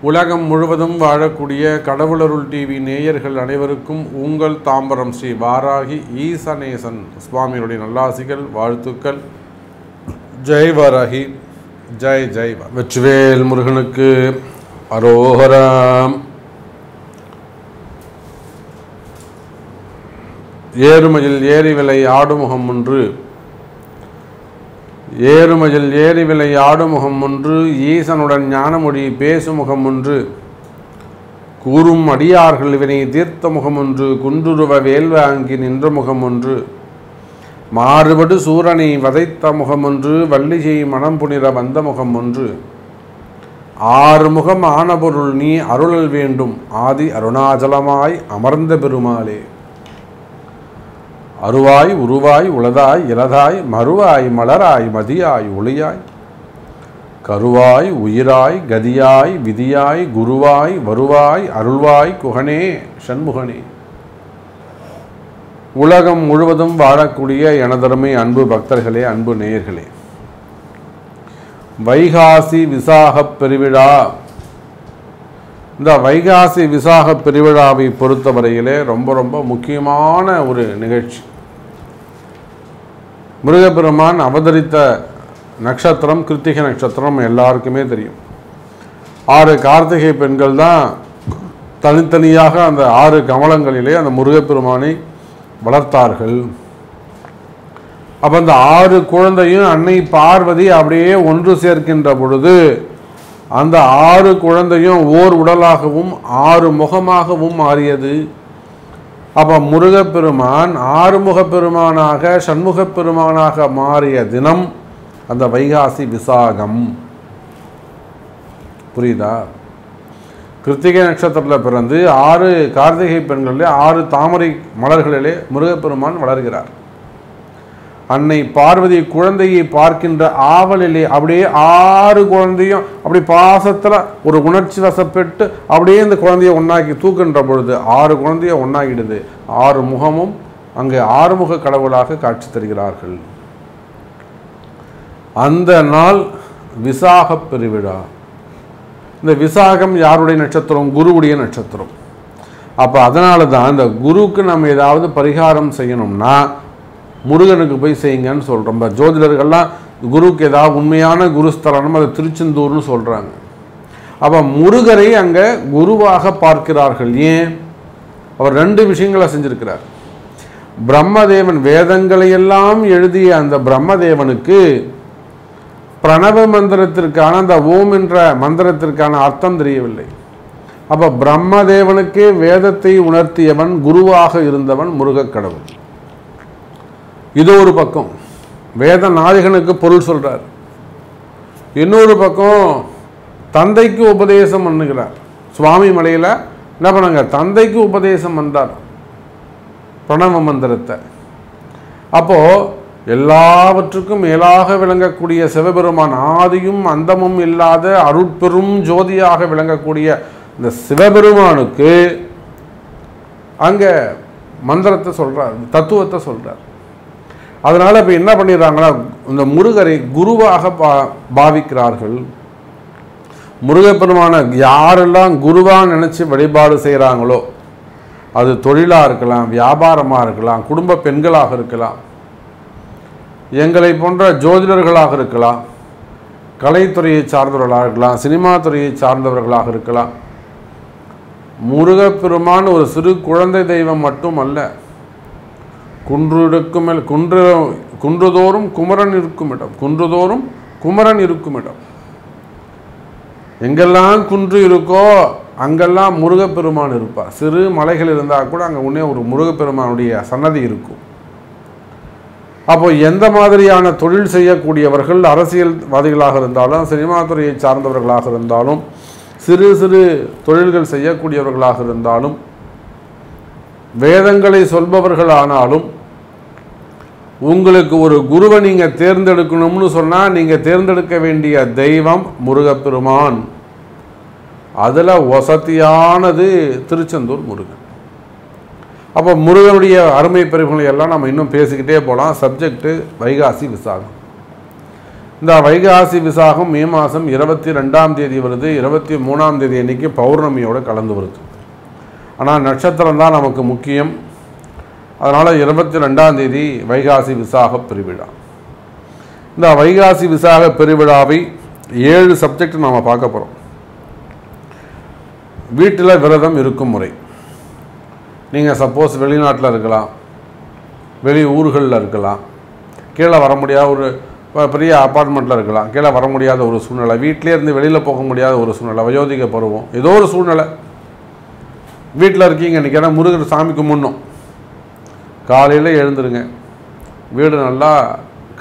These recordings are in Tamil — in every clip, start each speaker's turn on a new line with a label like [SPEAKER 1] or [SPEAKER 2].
[SPEAKER 1] உலகம் முழுவதும் வாழக்கூடிய கடவுளருள் டிவி நேயர்கள் அனைவருக்கும் உங்கள் தாம்பரம் ஸ்ரீ வாராகி ஈசனேசன் சுவாமியுடைய நல்லாசிகள் வாழ்த்துக்கள். ஜெய் வாராகி, ஜெய் ஜெய் வெற்றிவேல் முருகனுக்கு அரோகராம். ஏறுமதில் ஏறி விலை ஆடுமுகம் ஒன்று, ஏறுமதில் ஏறி விலை ஆடுமுகம் ஒன்று, ஈசனுடன் ஞானமொழி பேசுமுகம் ஒன்று, கூறும் அடியார்கள் வினை தீர்த்த முகம் ஒன்று, குன்றுருவ வேல்வாங்கி நின்ற முகம் ஒன்று, மாறுபடு சூரனை வதைத்த முகம் ஒன்று, வள்ளியை மனம் புனிர வந்த முகம் ஒன்று, ஆறுமுகம் ஆனபொருள் நீ அருளல் வேண்டும் ஆதி அருணாச்சலமாய் அமர்ந்த பெருமாளே. அருவாய் உருவாய் உளதாய் இலதாய் மறுவாய் மலராய் மதியாய் ஒளியாய் கருவாய் உயிராய் கதியாய் விதியாய் குருவாய் வருவாய் அருள்வாய் குகனே சண்முகனே. உலகம் முழுவதும் வாழக்கூடிய எனதருமை அன்பு பக்தர்களே, அன்பு நேயர்களே, வைகாசி விசாக பெருவிழா. இந்த வைகாசி விசாக பெருவிழாவை பொறுத்தவரையிலே ரொம்ப ரொம்ப முக்கியமான ஒரு நிகழ்ச்சி. முருகப்பெருமான் அவதரித்த நட்சத்திரம் கிருத்திகை நட்சத்திரம் எல்லாருக்குமே தெரியும். 6 கார்த்திகை பெண்கள் தான் தனித்தனியாக அந்த 6 கமலங்களிலே அந்த முருகப்பெருமானை வளர்த்தார்கள். அப்போ அந்த 6 குழந்தையும் அன்னை பார்வதி அப்படியே ஒன்று சேர்க்கின்ற பொழுது அந்த 6 குழந்தையும் ஓர் உடலாகவும் 6 முகமாகவும் மாறியது. அப்போ முருகப்பெருமான் ஆறுமுகப்பெருமானாக சண்முகப்பெருமானாக மாறிய தினம் அந்த வைகாசி விசாகம். புரியுதா? கிருத்திகை நட்சத்திரத்தில் பிறந்து 6 கார்த்திகை பெண்களிலே 6 தாமரை மலர்களிலே முருகப்பெருமான் வளர்கிறார். அன்னை பார்வதி குழந்தையை பார்க்கின்ற ஆவலிலே அப்படியே 6 குழந்தையும் அப்படி பாசத்தில் ஒரு உணர்ச்சி வசப்பட்டு அப்படியே இந்த குழந்தைய ஒன்றாக்கி தூக்கின்ற பொழுது 6 குழந்தைய ஒன்றாகிடுது. 6 முகமும் அங்கே ஆறுமுக கடவுளாக காட்சி தருகிறார்கள். அந்த நாள் விசாக பெருவிழா. இந்த விசாகம் யாருடைய நட்சத்திரம்? குருவுடைய நட்சத்திரம். அப்போ அதனால தான் இந்த குருவுக்கு நம்ம ஏதாவது பரிகாரம் செய்யணும்னா முருகனுக்கு போய் செய்யுங்கன்னு சொல்கிறோம். ஜோதிடர்கள்லாம் குருவுக்கு ஏதாவது உண்மையான குருஸ்தலனம் அதை திருச்செந்தூர்னு சொல்கிறாங்க. அப்போ முருகரை அங்கே குருவாக பார்க்கிறார்கள். ஏன்? அவர் 2 விஷயங்களை செஞ்சிருக்கிறார். பிரம்மதேவன் வேதங்களையெல்லாம் எழுதிய அந்த பிரம்மதேவனுக்கு பிரணவ மந்திரத்திற்கான அந்த ஓம் என்ற மந்திரத்திற்கான அர்த்தம் தெரியவில்லை. அப்போ பிரம்மதேவனுக்கே வேதத்தை உணர்த்தியவன் குருவாக இருந்தவன் முருகக் கடவுள். இது ஒரு பக்கம் வேத நாயகனுக்கு பொருள் சொல்றார். இன்னொரு பக்கம் தந்தைக்கு உபதேசம் பண்ணுகிறார். சுவாமி மலையில் என்ன பண்ணாங்க? தந்தைக்கு உபதேசம் பண்ணார் பிரணவ மந்திரத்தை. அப்போ எல்லாவற்றுக்கும் மேலாக விளங்கக்கூடிய சிவபெருமான், ஆதியும் அந்தமும் இல்லாத அருட்பெரும் ஜோதியாக விளங்கக்கூடிய இந்த சிவபெருமானுக்கு அங்க மந்திரத்தை சொல்றார், தத்துவத்தை சொல்றார். அதனால இப்போ என்ன பண்ணிடுறாங்கன்னா இந்த முருகரை குருவாக பாவிக்கிறார்கள். முருகப்பெருமான யாரெல்லாம் குருவாக நினச்சி வழிபாடு செய்கிறாங்களோ, அது தொழிலாக இருக்கலாம், வியாபாரமாக இருக்கலாம், குடும்ப பெண்களாக இருக்கலாம், எங்களை போன்ற ஜோதிடர்களாக இருக்கலாம், கலைத்துறையை சார்ந்தவர்களாக இருக்கலாம், சினிமா துறையை சார்ந்தவர்களாக இருக்கலாம். முருகப்பெருமான் ஒரு சிறு குழந்தை தெய்வம் மட்டுமல்ல, குன்றுக்கும் மேல் குன்றுதோறும் குமரன் இருக்கும் இடம், குன்றுதோறும் குமரன் இருக்கும் இடம். எங்கெல்லாம் குன்று இருக்கோ அங்கெல்லாம் முருகப்பெருமான் இருப்பார். சிறு மலைகள் இருந்தால் கூட அங்கே உடனே ஒரு முருகப்பெருமானுடைய சன்னதி இருக்கும். அப்போ எந்த மாதிரியான தொழில் செய்யக்கூடியவர்கள், அரசியல்வாதிகளாக இருந்தாலும், சினிமா துறையை சார்ந்தவர்களாக இருந்தாலும், சிறு சிறு தொழில்கள் செய்யக்கூடியவர்களாக இருந்தாலும், வேதங்களை சொல்பவர்கள் ஆனாலும், உங்களுக்கு ஒரு குருவை நீங்கள் தேர்ந்தெடுக்கணும்னு சொன்னால் நீங்கள் தேர்ந்தெடுக்க வேண்டிய தெய்வம் முருகப்பெருமான். அதில் வசதியானது திருச்செந்தூர் முருகன். அப்போ முருகனுடைய அருமை பெருமைகளை எல்லாம் நம்ம இன்னும் பேசிக்கிட்டே போகலாம். சப்ஜெக்டு வைகாசி விசாகம். இந்த வைகாசி விசாகம் மே மாதம் 22ஆம் தேதி வருது. 23ஆம் தேதி அன்னைக்கு பௌர்ணமியோடு கலந்து வருது. ஆனால் நட்சத்திரம் தான் நமக்கு முக்கியம். அதனால் 22ஆம் தேதி வைகாசி விசாக பெருவிழா. இந்த வைகாசி விசாக பெருவிழாவை 7 சப்ஜெக்ட் நாம் பார்க்க போகிறோம். வீட்டில் விரதம் இருக்கும் முறை. நீங்கள் சப்போஸ் வெளிநாட்டில் இருக்கலாம், வெளி ஊர்களில் இருக்கலாம், கீழே வர முடியாத ஒரு பெரிய அப்பார்ட்மெண்ட்டில் இருக்கலாம், கீழே வர முடியாத ஒரு சூழ்நிலை, வீட்டிலே இருந்து வெளியில் போக முடியாத ஒரு சூழ்நிலை, வயோதிக பருவம், ஏதோ ஒரு சூழ்நிலை, வீட்டில் இருக்கீங்க. இன்றைக்கி ஏன்னா முருகர் சாமி கும்பிடணும். காலையில் எழுந்துருங்க, வீடு நல்லா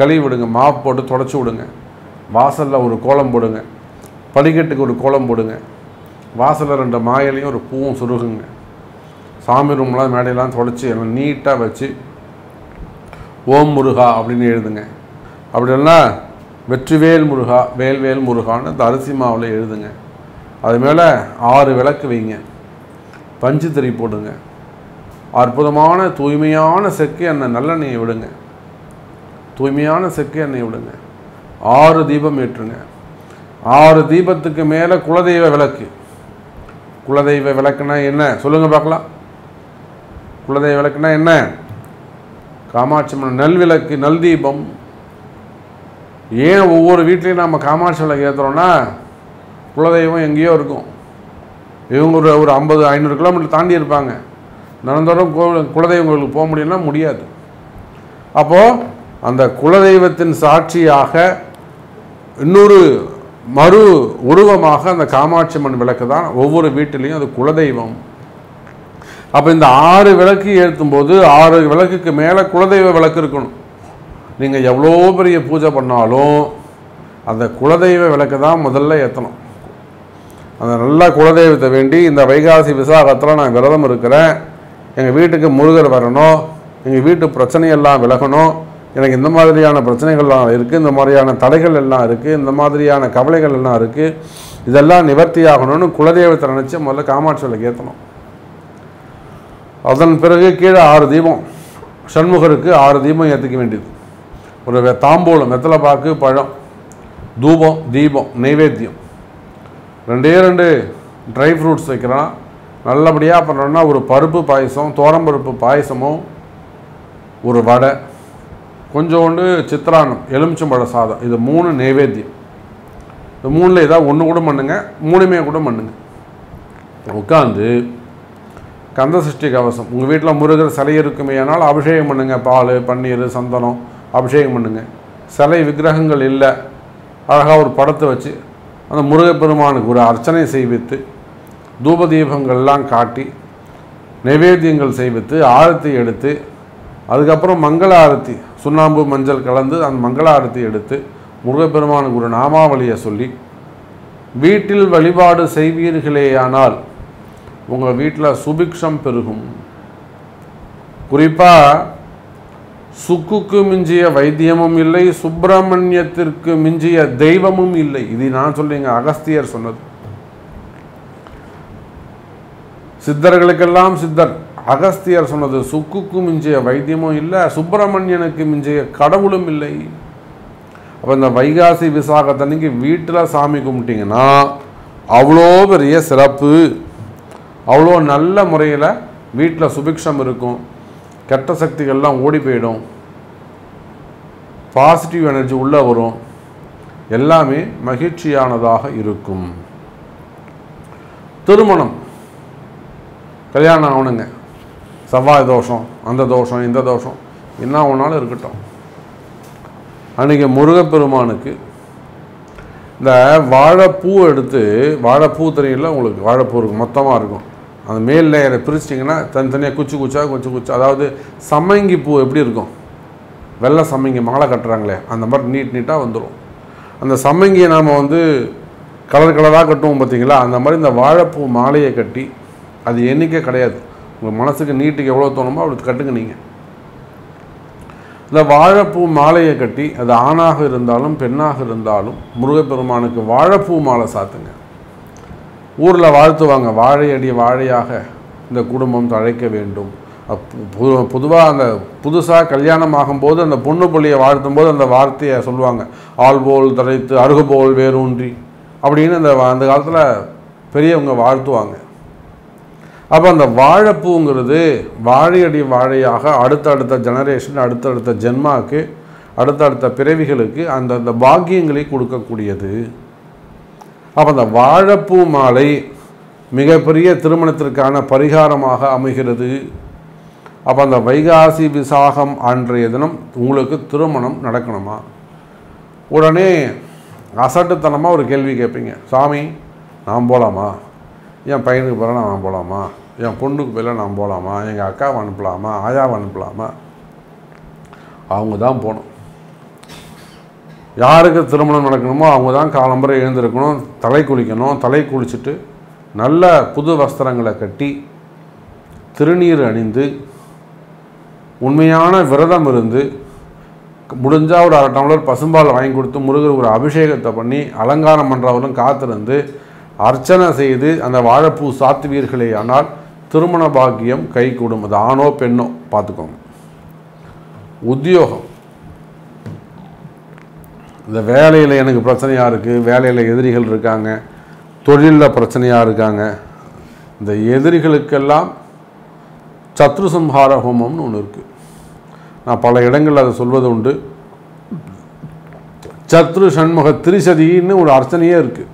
[SPEAKER 1] கழுவி விடுங்க, மாப் போட்டு தொடச்சி விடுங்க, வாசலில் ஒரு கோலம் போடுங்க, படிக்கட்டுக்கு ஒரு கோலம் போடுங்க, வாசலில் 2 மாயிலையும் ஒரு பூவும் சுருகுங்க, சாமி ரூம்லாம் மேடையெல்லாம் தொடச்சி எல்லாம் நீட்டாக வச்சு ஓம் முருகா அப்படின்னு எழுதுங்க. அப்படி இல்லைன்னா வெற்றிவேல் முருகா, வேல்வேல் முருகான்னு இந்த அரிசி மாவில் எழுதுங்க. அது மேலே 6 விளக்கு வைங்க, பஞ்சு திரி போடுங்க, அற்புதமான தூய்மையான செக்கு எண்ணெய் நல்லெண்ணெயை விடுங்க, தூய்மையான செக்கு எண்ணெயை விடுங்க, 6 தீபம் ஏற்றுங்க. 6 தீபத்துக்கு மேலே குலதெய்வ விளக்கு. குலதெய்வ விளக்குனா என்ன சொல்லுங்கள் பார்க்கலாம். குலதெய்வ விளக்குனா என்ன? காமாட்சி நல் விளக்கு, நல் தீபம். ஏன் ஒவ்வொரு வீட்லேயும் நம்ம காமாட்சி விளக்கு ஏற்றுறோன்னா, குலதெய்வம் எங்கேயோ இருக்கும். இவங்க ஒரு 50-500 கிலோமீட்டர் தாண்டி இருப்பாங்க. நடந்தோறும் குலதெய்வம் கோவிலுக்கு போக முடியும்னா முடியாது. அப்போது அந்த குலதெய்வத்தின் சாட்சியாக இன்னொரு மறு உருவமாக அந்த காமாட்சி அம்மன் விளக்கு தான் ஒவ்வொரு வீட்டிலையும் அது குலதெய்வம். அப்போ இந்த 6 விளக்கு ஏற்றும் போது 6 விளக்குக்கு மேலே குலதெய்வ விளக்கு இருக்கணும். நீங்கள் எவ்வளோ பெரிய பூஜை பண்ணாலும் அந்த குலதெய்வ விளக்கு தான் முதல்ல ஏற்றணும். அந்த நல்ல குலதெய்வத்தை வேண்டி இந்த வைகாசி விசாகத்தில் நான் விரதம் இருக்கிறேன், எங்கள் வீட்டுக்கு முருகர் வரணும், எங்கள் வீட்டு பிரச்சனையெல்லாம் விலகணும், எனக்கு இந்த மாதிரியான பிரச்சனைகள்லாம் இருக்குது, இந்த மாதிரியான தடைகள் எல்லாம் இருக்குது, இந்த மாதிரியான கவலைகள் எல்லாம் இருக்குது, இதெல்லாம் நிவர்த்தி ஆகணும்னு குலதெய்வத்தை நினச்சி முதல்ல காமாட்சி விளக்கு ஏற்றணும். அதன் பிறகு கீழே 6 தீபம், சண்முகருக்கு 6 தீபம் ஏற்றிக்க வேண்டியது. ஒரு தாம்பூலம், வெத்தலை பாக்கு, பழம், தூபம், தீபம், நைவேத்தியம், 2 ட்ரை ஃப்ரூட்ஸ் வைக்கிறான். நல்லபடியாக பண்ணுறோன்னா ஒரு பருப்பு பாயசம், தோரம்பருப்பு பாயசமும், ஒரு வடை, கொஞ்சோண்டு சித்திரான்னம், எலுமிச்சம்பழ சாதம், இது 3 நைவேத்தியம். இந்த 3ல் ஏதாவது ஒன்று கூட பண்ணுங்க, 3மே கூட பண்ணுங்க. உட்காந்து கந்த சஷ்டி கவசம், உங்கள் வீட்டில் முருகர் சிலை இருக்குமே ஆனால் அபிஷேகம் பண்ணுங்கள். பால், பன்னீர், சந்தனம் அபிஷேகம் பண்ணுங்கள். சிலை விக்கிரகங்கள் இல்லை, அழகாக ஒரு படத்தை வச்சு அந்த முருகப்பெருமானுக்கு ஒரு அர்ச்சனை செய்வித்து, தூப தீபங்கள்லாம் காட்டி, நைவேத்தியங்கள் செய்வித்து, ஆரத்தி எடுத்து, அதுக்கப்புறம் மங்கள ஆரத்தி, சுண்ணாம்பு மஞ்சள் கலந்து அந்த மங்கள ஆரத்தி எடுத்து முருகப்பெருமானுக்கு ஒரு நாமாவளியை சொல்லி வீட்டில் வழிபாடு செய்வீர்களேயானால் உங்கள் வீட்டில் சுபிக்ஷம் பெருகும். குறிப்பாக சுக்குக்கு மிஞ்சிய வைத்தியமும் இல்லை, சுப்பிரமணியத்திற்கு மிஞ்சிய தெய்வமும் இல்லை. இது நான் சொல்லிங்க, அகஸ்தியர் சொன்னது. சித்தர்களுக்கெல்லாம் சித்தர் அகஸ்தியர் சொன்னது. சுக்குக்கு மிஞ்சிய வைத்தியமும் இல்லை, சுப்பிரமணியனுக்கு மிஞ்சிய கடவுளும் இல்லை. அப்போ இந்த வைகாசி விசாகத்தன்னைக்கு வீட்டில் சாமி கும்பிட்டிங்கன்னா அவ்வளோ பெரிய சிறப்பு, அவ்வளோ நல்ல முறையில் வீட்டில் சுபிக்ஷம் இருக்கும், கெட்ட சக்திகள்லாம் ஓடி போயிடும், பாசிட்டிவ் எனர்ஜி உள்ளே வரும், எல்லாமே மகிழ்ச்சியானதாக இருக்கும். திருமணம், கல்யாணம் ஆகணுங்க, செவ்வாய் தோஷம், அந்த தோஷம், இந்த தோஷம், என்ன ஒன்றாலும் இருக்கட்டும். அன்றைக்கி முருகப்பெருமானுக்கு இந்த வாழைப்பூ எடுத்து, வாழைப்பூ தெரியல உங்களுக்கு, வாழைப்பூ இருக்கும், மொத்தமாக இருக்கும், அந்த மேல் லேயரை பிரிச்சிட்டிங்கன்னா தனித்தனியாக குச்சி குச்சா, அதாவது சம்மங்கி பூ எப்படி இருக்கும், வெள்ளை சம்மங்கி மாலை கட்டுறாங்களே அந்த மாதிரி நீட்டாக வந்துடும். அந்த சம்மங்கியை நாம் கலர் கலராக கட்டுவோம் பார்த்தீங்களா, அந்த மாதிரி இந்த வாழைப்பூ மாலையை கட்டி, அது எண்ணிக்கை கிடையாது, உங்கள் மனசுக்கு நீட்டுக்கு எவ்வளோ தோணுமோ அப்படி கட்டுங்க. நீங்கள் இந்த வாழைப்பூ மாலையை கட்டி, அது ஆணாக இருந்தாலும் பெண்ணாக இருந்தாலும் முருகப்பெருமானுக்கு வாழைப்பூ மாலை சாத்துங்க. ஊரில் வாழ்த்துவாங்க, வாழையடி வாழையாக இந்த குடும்பம் தழைக்க வேண்டும், பொதுவாக அந்த புதுசாக கல்யாணம் ஆகும்போது அந்த பொண்ணு பிள்ளையை வாழ்த்தும் போது அந்த வார்த்தையை சொல்லுவாங்க, ஆள் போல் தழைத்து அருகு போல் வேரூன்றி அப்படின்னு அந்த காலத்தில் பெரியவங்க வாழ்த்துவாங்க. அப்போ அந்த வாழைப்பூங்கிறது வாழையடி வாழையாக அடுத்தடுத்த ஜெனரேஷன், அடுத்தடுத்த ஜென்மாவுக்கு, அடுத்தடுத்த பிறவிகளுக்கு அந்த பாக்கியங்களை கொடுக்கக்கூடியது. அப்போ அந்த வாழைப்பூ மாலை மிகப்பெரிய திருமணத்திற்கான பரிகாரமாக அமைகிறது. அப்போ அந்த வைகாசி விசாகம் அன்றைய தினம் உங்களுக்கு திருமணம் நடக்கணுமா? உடனே அசட்டுத்தனமாக ஒரு கேள்வி கேட்பீங்க, சாமி நான் போகலாமா? என் பையனுக்கு பிறகு நான் போகலாமா? என் பொண்ணுக்கு பிறகு நான் போகலாமா? எங்கள் அக்காவை அனுப்பலாமா? ஆயாவை அனுப்பலாமா? அவங்க தான் போகணும். யாருக்கு திருமணம் நடக்கணுமோ அவங்க தான் காலம்பரை எழுந்திருக்கணும், தலை குளிக்கணும். தலை குளிச்சுட்டு நல்ல புது வஸ்திரங்களை கட்டி திருநீர் அணிந்து உண்மையான விரதம் இருந்து முடிஞ்சால் ஒரு 1/2 டம்ளர் பசும்பால் வாங்கி கொடுத்து முருகர் ஒரு அபிஷேகத்தை பண்ணி அலங்காரம் பண்ணுறவரும் காத்திருந்து அர்ச்சனை செய்து அந்த வாழைப்பூ சாத்துவீர்களே ஆனால் திருமண பாக்கியம் கை கூடும். அது ஆணோ பெண்ணோ பார்த்துக்கோங்க. உத்தியோகம், இந்த வேலையில் எனக்கு பிரச்சனையாக இருக்குது, வேலையில் எதிரிகள் இருக்காங்க, தொழிலில் பிரச்சனையாக இருக்காங்க, இந்த எதிரிகளுக்கெல்லாம் சத்ரு சம்ஹார ஹோமம்னு ஒன்று இருக்குது. நான் பல இடங்களில் அதை சொல்வது உண்டு. சத்ரு சண்முக திரிசதின்னு ஒரு அர்ச்சனையே இருக்குது.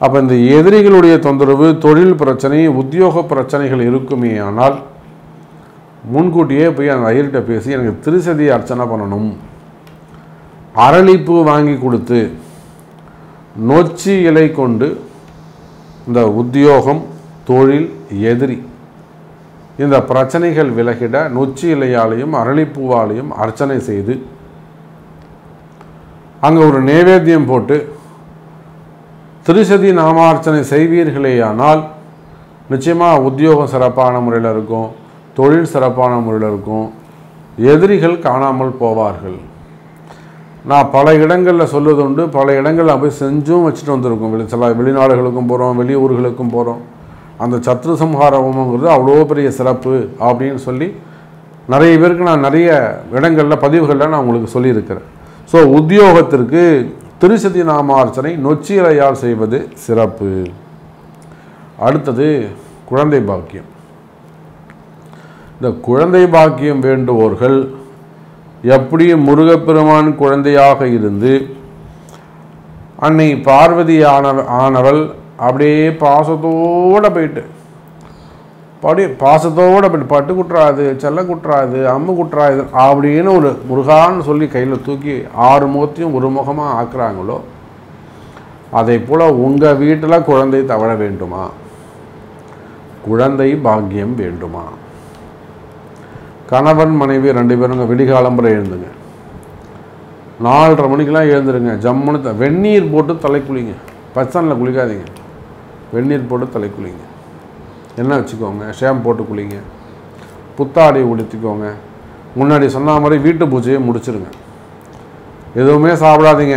[SPEAKER 1] அப்போ இந்த எதிரிகளுடைய தொந்தரவு, தொழில் பிரச்சனை, உத்தியோக பிரச்சனைகள் இருக்குமே ஆனால் முன்கூட்டியே போய் அந்த ஐயர்கிட்ட பேசி எனக்கு திரிசதி அர்ச்சனை பண்ணணும், அரளிப்பூ வாங்கி கொடுத்து நொச்சி இலை கொண்டு இந்த உத்தியோகம், தொழில், எதிரி இந்த பிரச்சனைகள் விலகிட நொச்சி இலையாலையும் அரளிப்பூவாலையும் அர்ச்சனை செய்து அங்கே ஒரு நைவேத்தியம் போட்டு திரிசதி நாமார்ச்சனை செய்வீர்களேயானால் நிச்சயமாக உத்தியோகம் சிறப்பான முறையில் இருக்கும், தொழில் சிறப்பான முறையில் இருக்கும், எதிரிகள் காணாமல் போவார்கள். நான் பல இடங்களில் சொல்வது உண்டு, பல இடங்களில் போய் செஞ்சும் வச்சுட்டு வந்திருக்கோம். சில வெளிநாடுகளுக்கும் போகிறோம், வெளியூர்களுக்கும் போகிறோம். அந்த சத்ரு சம்ஹார ஹோமங்கிறது அவ்வளோ பெரிய சிறப்பு அப்படின்னு சொல்லி நிறைய பேருக்கு நான் நிறைய இடங்களில் பதிவுகளில் நான் உங்களுக்கு சொல்லியிருக்கிறேன். ஸோ உத்தியோகத்திற்கு திரிசதி நாமார்ச்சனை நொச்சி இலையால் செய்வது சிறப்பு. அடுத்தது குழந்தை பாக்கியம். இந்த குழந்தை பாக்கியம் வேண்டுவோர்கள் எப்படி முருகப்பெருமான் குழந்தையாக இருந்து அன்னை பார்வதி ஆனவள் அப்படியே பாசத்தோடு போயிட்டு பட்டு குட்டுறாது, செல்ல குட்டுறாது, அம்மு குட்டுறாது அப்படின்னு ஒரு முருகான்னு சொல்லி கையில் தூக்கி 6 முகத்தையும் ஒரு முகமாக ஆக்குறாங்களோ அதை போல் உங்கள் வீட்டில் குழந்தை தவழ வேண்டுமா? குழந்தை பாக்கியம் வேண்டுமா? கணவன் மனைவி 2 பேருங்க விடிகாலம்பரை எழுந்துங்க, 4:30 மணிக்கெலாம் எழுந்துருங்க. ஜம்முன்னு வெந்நீர் போட்டு தலை குளிங்க. பச்சனில் குளிக்காதீங்க, வெந்நீர் போட்டு தலை குளிங்க. எண்ணெய் வச்சுக்கோங்க, ஷேம் போட்டு குளிங்க, புத்தாடை உடுத்திக்கோங்க. முன்னாடி சொன்ன மாதிரி வீட்டு பூஜையை முடிச்சிருங்க. எதுவுமே சாப்பிடாதீங்க,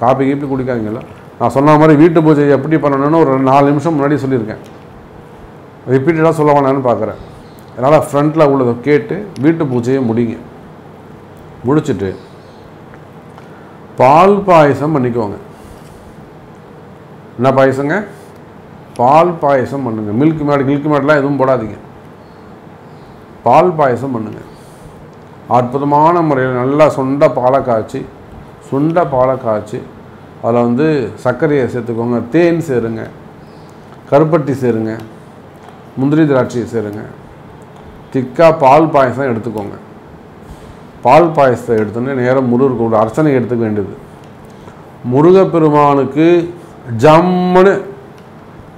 [SPEAKER 1] காப்பி கீப்பி குடிக்காதீங்களா. நான் சொன்ன மாதிரி வீட்டு பூஜை எப்படி பண்ணணும்னு ஒரு 4 நிமிஷம் முன்னாடி சொல்லியிருக்கேன். ரிப்பீட்டடாக சொல்ல வேணான்னு பார்க்குறேன். அதனால் ஃப்ரண்ட்டில் உள்ளதை கேட்டு வீட்டு பூஜையை முடிங்க. முடிச்சுட்டு பால் பாயசம் பண்ணிக்கோங்க. என்ன பாயசங்க? பால் பாயசம் பண்ணுங்க. மில்க் மேட்லாம் எதுவும் போடாதீங்க, பால் பாயசம் பண்ணுங்க. அற்புதமான முறையில் நல்லா சுண்ட பாலை காய்ச்சி அதில் சர்க்கரையை சேர்த்துக்கோங்க, தேன் சேருங்க, கருப்பட்டி சேருங்க, முந்திரி திராட்சையை சேருங்க. திக்காக பால் பாயசம் எடுத்துக்கோங்க. பால் பாயசத்தை எடுத்துன்னு நேரம் முருகருக்கு அர்ச்சனை எடுத்துக்க வேண்டியது. முருகப்பெருமானுக்கு ஜம்முன்னு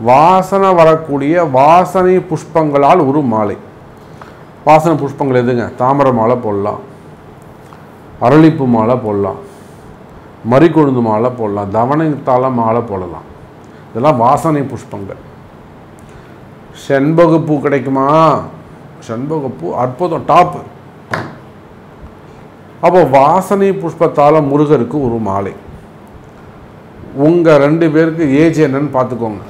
[SPEAKER 1] வாசனை வரக்கூடிய வாசனை புஷ்பங்களால் ஒரு மாலை. வாசனை புஷ்பங்கள் எதுங்க? தாமரை மாலை போடலாம், அரளிப்பூ மாலை போடலாம், மறிக்கொழுந்து மாலை போடலாம், தவணைத்தாள மாலை போடலாம். இதெல்லாம் வாசனை புஷ்பங்கள். செண்பகப்பூ கிடைக்குமா? செண்பகப்பூ அற்புதம், டாப்பு. அப்போ வாசனை புஷ்பத்தால் முருகருக்கு ஒரு மாலை. உங்கள் 2 பேருக்கு ஏஜ் என்னன்னு பார்த்துக்கோங்க.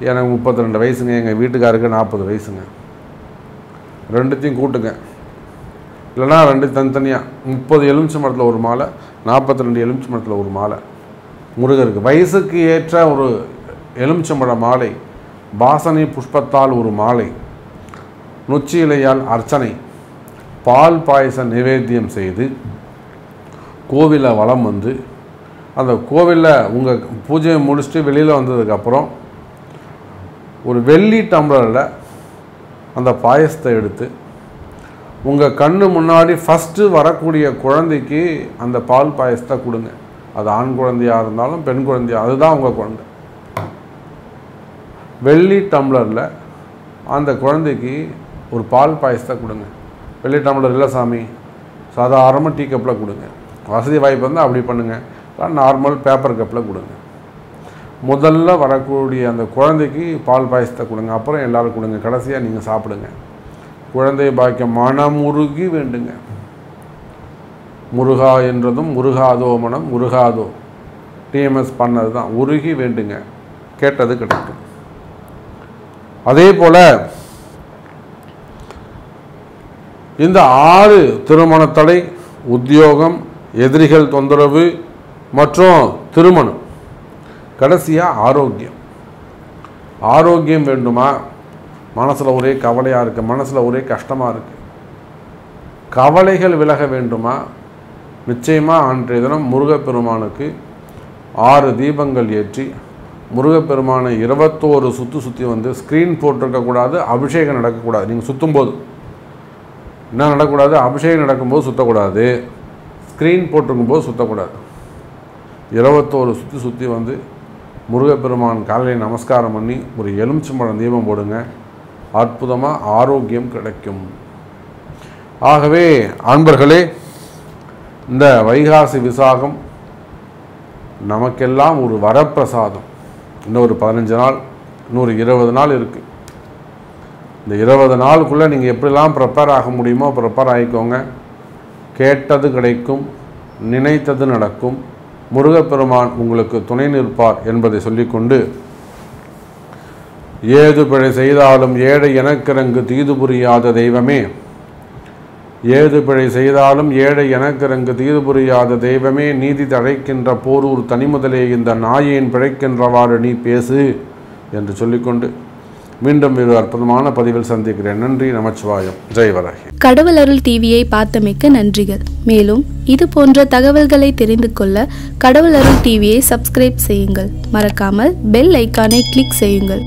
[SPEAKER 1] எனக்கு 32 வயசுங்க, எங்கள் வீட்டுக்காருக்கு 40 வயசுங்க. ரெண்டுத்தையும் கூட்டுங்க. இல்லைனா 2 தனித்தனியாக 30 எலுமிச்சை மரத்தில் ஒரு மாலை, 42 எலுமிச்சை மரத்தில் ஒரு மாலை முருகருக்கு. வயசுக்கு ஏற்ற ஒரு எலுமிச்சம்பழ மாலை, பாசனை புஷ்பத்தால் ஒரு மாலை, நொச்சி இலையால் அர்ச்சனை, பால் பாயச நிவேத்தியம் செய்து கோவிலை வலம் வந்து, அந்த கோவிலில் உங்கள் பூஜையை முடிச்சுட்டு வெளியில் வந்ததுக்கப்புறம் ஒரு வெள்ளி டம்ளரில் அந்த பாயசத்தை எடுத்து உங்கள் கண்ணு முன்னாடி ஃபஸ்ட்டு வரக்கூடிய குழந்தைக்கு அந்த பால் பாயசத்தை கொடுங்க. அது ஆண் குழந்தையாக இருந்தாலும் பெண் குழந்தையாக, அதுதான் உங்கள் குழந்தை. வெள்ளி டம்ளரில் அந்த குழந்தைக்கு ஒரு பால் பாயசத்தை கொடுங்க. வெள்ளி டம்ளர் இல்லை சாமி, சாதாரணமாக டீ கப்பில் கொடுங்க. வசதி வாய்ப்பு வந்து அப்படி பண்ணுங்கள். நார்மல் பேப்பர் கப்பில் கொடுங்க. முதல்ல வரக்கூடிய அந்த குழந்தைக்கு பால் பாயசத்தை கொடுங்க, அப்புறம் எல்லோரும் கொடுங்க, கடைசியாக நீங்கள் சாப்பிடுங்க. குழந்தை பாக்கியம் மனமுருகி வேண்டுங்க. முருகா என்றதும் முருகாதோ மனம் முருகாதோ, டிஎம்எஸ் பண்ணது தான், உருகி வேண்டுங்க, கேட்டது கிடைக்கும். அதே போல் இந்த 6 திருமண தடை, உத்தியோகம், எதிரிகள் தொந்தரவு மற்றும் திருமணம், கடைசியாக ஆரோக்கியம். ஆரோக்கியம் வேண்டுமா? மனசில் ஒரே கவலையாக இருக்குது, மனசில் ஒரே கஷ்டமாக இருக்குது, கவலைகள் விலக வேண்டுமா? நிச்சயமாக அன்றைய தினம் முருகப்பெருமானுக்கு 6 தீபங்கள் ஏற்றி முருகப்பெருமானை 21 சுற்றி வந்து, ஸ்க்ரீன் போட்டிருக்கக்கூடாது, அபிஷேகம் நடக்கக்கூடாது. நீங்கள் சுற்றும்போது என்ன நடக்கக்கூடாது? அபிஷேகம் நடக்கும்போது சுற்றக்கூடாது, ஸ்க்ரீன் போட்டிருக்கும்போது சுற்றக்கூடாது. 21 சுற்றி வந்து முருகப்பெருமான் காலையில் நமஸ்காரம் பண்ணி ஒரு எலுமிச்சம்பழம் தீபம் போடுங்க. அற்புதமாக ஆரோக்கியம் கிடைக்கும். ஆகவே அன்பர்களே, இந்த வைகாசி விசாகம் நமக்கெல்லாம் ஒரு வரப்பிரசாதம். இன்னொரு 15 நாள், இன்னொரு 20 நாள் இருக்குது. இந்த 20 நாளுக்குள்ளே நீங்கள் எப்படிலாம் ப்ரிப்பேர் ஆக முடியுமோ ப்ரிப்பேர் ஆகிக்கோங்க. கேட்டது கிடைக்கும், நினைத்தது நடக்கும், முருகப்பெருமான் உங்களுக்கு துணை நிற்பார் என்பதை சொல்லிக்கொண்டு, ஏது பிழை செய்தாலும் ஏழை எனக்கிறங்கு தீது புரியாத தெய்வமே, ஏது பிழை செய்தாலும் ஏழை எனக்கிறங்கு தீது புரியாத தெய்வமே, நீதி தழைக்கின்ற போரூர் தனிமுதலே இந்த நாயேன் பிழைக்கின்றவாறு நீ பேசு என்று சொல்லிக்கொண்டு மீண்டும் ஒரு அற்புதமான பதிவில் சந்திக்கிறேன். நன்றி, நமச்சிவாயம், ஜெய் வராகி.
[SPEAKER 2] கடவுள் அருள் டிவியை பார்த்தமைக்க நன்றிகள். மேலும் இது போன்ற தகவல்களை தெரிந்து கொள்ள கடவுள் அருள் டிவியை சப்ஸ்கிரைப் செய்யுங்கள். மறக்காமல் பெல் ஐக்கானை கிளிக் செய்யுங்கள்.